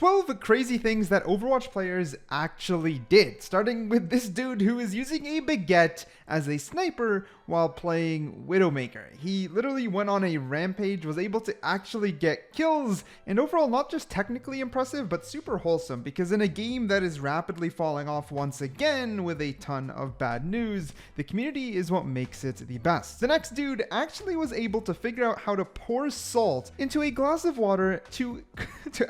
12 crazy things that Overwatch players actually did, starting with this dude who is using a baguette as a sniper while playing Widowmaker. He literally went on a rampage, was able to actually get kills, and overall not just technically impressive, but super wholesome, because in a game that is rapidly falling off once again with a ton of bad news, the community is what makes it the best. The next dude actually was able to figure out how to pour salt into a glass of water to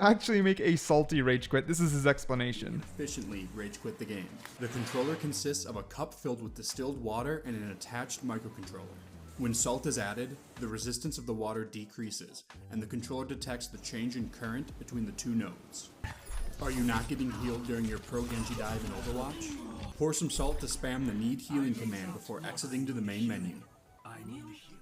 actually make a salty rage quit. This is his explanation. Efficiently rage quit the game. The controller consists of a cup filled with distilled water and an attached microcontroller. When salt is added, the resistance of the water decreases, and the controller detects the change in current between the two nodes. Are you not getting healed during your pro Genji dive in Overwatch? Pour some salt to spam the need healing command before exiting to the main menu.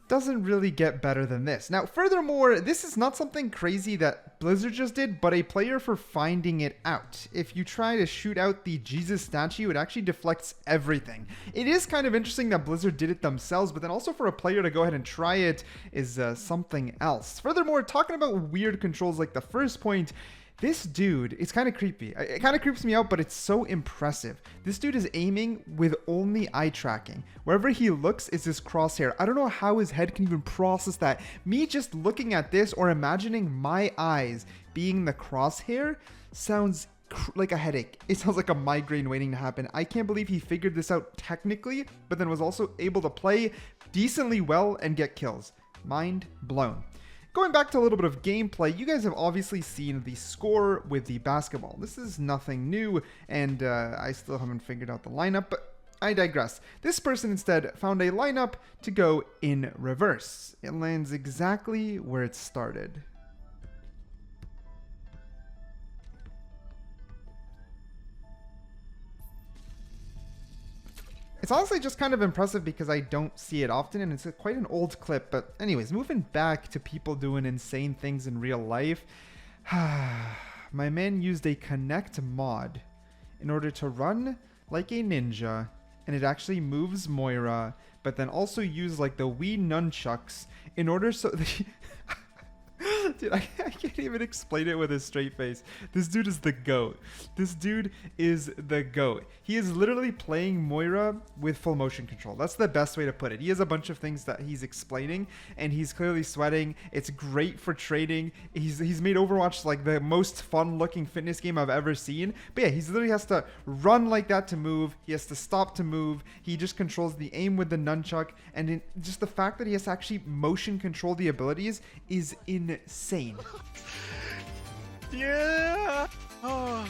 Doesn't really get better than this. Now, furthermore, this is not something crazy that Blizzard just did, but a player for finding it out. If you try to shoot out the Jesus statue, it actually deflects everything. It is kind of interesting that Blizzard did it themselves, but then also for a player to go ahead and try it is something else. Furthermore, talking about weird controls like the first point, this dude, it's kind of creepy. It kind of creeps me out, but it's so impressive. This dude is aiming with only eye tracking. Wherever he looks is his crosshair. I don't know how his head can even process that. Me just looking at this or imagining my eyes being the crosshair sounds like a headache. It sounds like a migraine waiting to happen. I can't believe he figured this out technically, but then was also able to play decently well and get kills. Mind blown. Going back to a little bit of gameplay, you guys have obviously seen the score with the basketball. This is nothing new, and I still haven't figured out the lineup, but I digress. This person instead found a lineup to go in reverse. It lands exactly where it started. It's honestly just kind of impressive because I don't see it often, and it's quite an old clip. But anyways, moving back to people doing insane things in real life. My man used a Connect mod in order to run like a ninja, and it actually moves Moira, but then also use like the Wii nunchucks in order so... Dude, I can't even explain it with a straight face. This dude is the GOAT. This dude is the GOAT. He is literally playing Moira with full motion control. That's the best way to put it. He has a bunch of things that he's explaining, and he's clearly sweating. It's great for trading. He's made Overwatch like the most fun looking fitness game I've ever seen. But yeah, he literally has to run like that to move. He has to stop to move. He just controls the aim with the nunchuck, and just the fact that he has to actually motion control the abilities is insane. Yeah. Oh.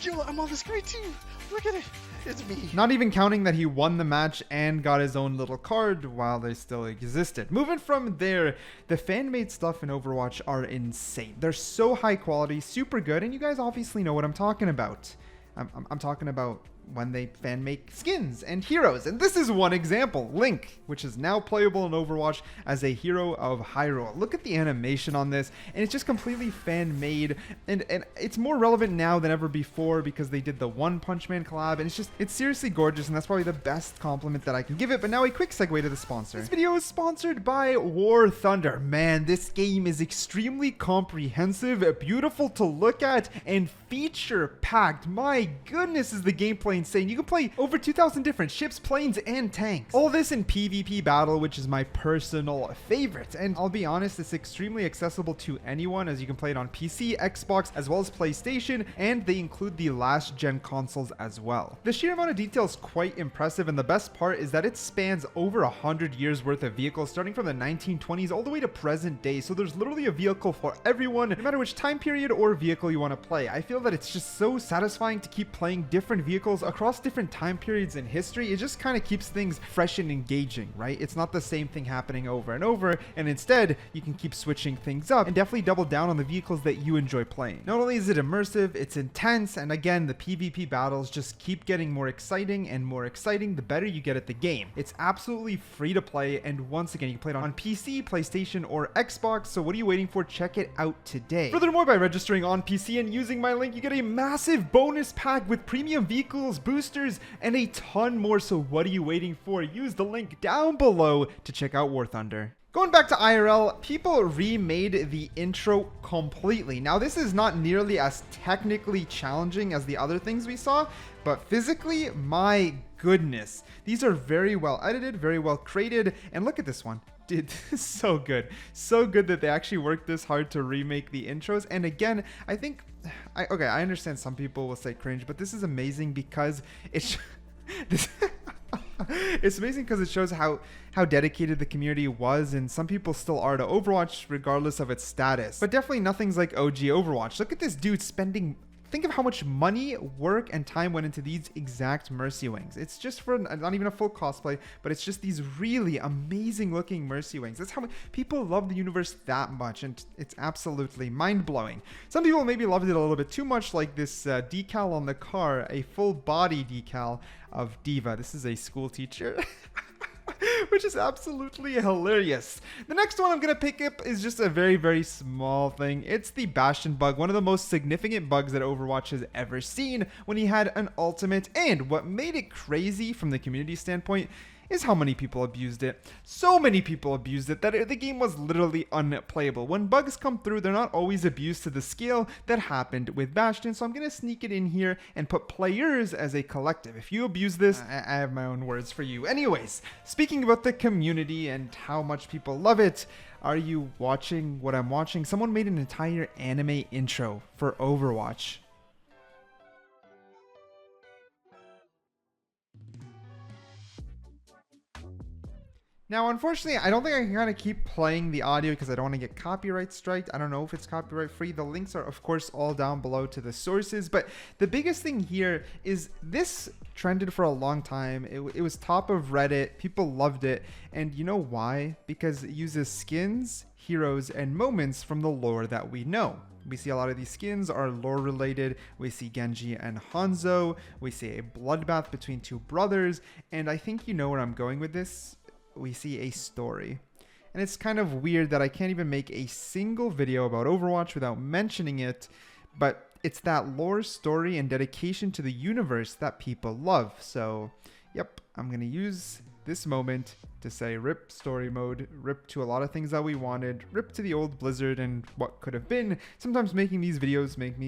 Yo, I'm on the screen too. Look at it. It's me. Not even counting that he won the match and got his own little card while they still existed. Moving from there, the fan-made stuff in Overwatch are insane. They're so high quality, super good, and you guys obviously know what I'm talking about. I'm talking about when they fan make skins and heroes. And this is one example, Link, which is now playable in Overwatch as a hero of Hyrule. Look at the animation on this, and it's just completely fan made, and it's more relevant now than ever before because they did the One Punch Man collab, and it's seriously gorgeous, and that's probably the best compliment that I can give it. But now a quick segue to the sponsor. This video is sponsored by War Thunder. Man, this game is extremely comprehensive, beautiful to look at, and feature packed. My goodness, is the gameplay insane. You can play over 2,000 different ships, planes, and tanks. All this in PvP battle, which is my personal favorite. And I'll be honest, it's extremely accessible to anyone, as you can play it on PC, Xbox, as well as PlayStation, and they include the last gen consoles as well. The sheer amount of detail is quite impressive, and the best part is that it spans over 100 years worth of vehicles, starting from the 1920s all the way to present day. So there's literally a vehicle for everyone, no matter which time period or vehicle you want to play. I feel that it's just so satisfying to keep playing different vehicles across different time periods in history. It just kind of keeps things fresh and engaging, right? It's not the same thing happening over and over, and instead you can keep switching things up and definitely double down on the vehicles that you enjoy playing. Not only is it immersive, it's intense, and again, the PvP battles just keep getting more exciting and more exciting the better you get at the game. It's absolutely free to play, and once again, you can play it on PC, PlayStation, or Xbox, so what are you waiting for? Check it out today. Furthermore, by registering on PC and using my link, you get a massive bonus pack with premium vehicles, boosters, and a ton more, so what are you waiting for? Use the link down below to check out War Thunder. Going back to IRL, people remade the intro completely. Now, this is not nearly as technically challenging as the other things we saw, but physically, my goodness. These are very well edited, very well created, and look at this one. Dude, this is so good. So good that they actually worked this hard to remake the intros. And again, I think, okay, I understand some people will say cringe, but this is amazing because it's... It's amazing because it shows how dedicated the community was, and some people still are to Overwatch regardless of its status. But definitely nothing's like OG Overwatch. Look at this dude spending... Think of how much money, work, and time went into these exact Mercy Wings. It's just for not even a full cosplay, but it's just these really amazing looking Mercy Wings. That's how much people love the universe that much, and it's absolutely mind-blowing. Some people maybe loved it a little bit too much, like this decal on the car, a full body decal of Diva. This is a school teacher. Which is absolutely hilarious. The next one I'm going to pick up is just a very, very small thing. It's the Bastion bug, one of the most significant bugs that Overwatch has ever seen when he had an ultimate. And what made it crazy from the community standpoint is how many people abused it. So many people abused it that the game was literally unplayable. When bugs come through, they're not always abused to the scale that happened with Bastion, so I'm going to sneak it in here and put players as a collective. If you abuse this, I have my own words for you. Anyways, speaking about the community and how much people love it, are you watching what I'm watching? Someone made an entire anime intro for Overwatch. Now, unfortunately, I don't think I can kind of keep playing the audio because I don't want to get copyright striked. I don't know if it's copyright free. The links are, of course, all down below to the sources. But the biggest thing here is this trended for a long time. It was top of Reddit. People loved it. And you know why? Because it uses skins, heroes, and moments from the lore that we know. We see a lot of these skins are lore related. We see Genji and Hanzo. We see a bloodbath between two brothers. And I think you know where I'm going with this. We see a story. And it's kind of weird that I can't even make a single video about Overwatch without mentioning it, but it's that lore, story, and dedication to the universe that people love. So, yep, I'm going to use this moment to say rip story mode, rip to a lot of things that we wanted, rip to the old Blizzard and what could have been. Sometimes making these videos makes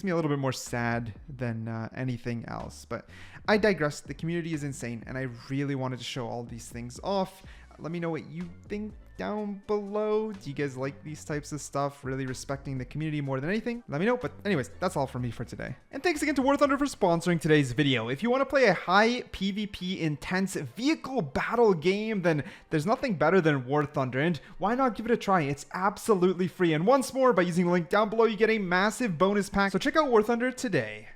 me a little bit more sad than anything else. But I digress. The community is insane, and I really wanted to show all these things off. Let me know what you think down below. Do you guys like these types of stuff? Really respecting the community more than anything? Let me know. But anyways, that's all from me for today. And thanks again to War Thunder for sponsoring today's video. If you want to play a high PvP intense vehicle battle game, then there's nothing better than War Thunder. And why not give it a try? It's absolutely free. And once more, by using the link down below, you get a massive bonus pack. So check out War Thunder today.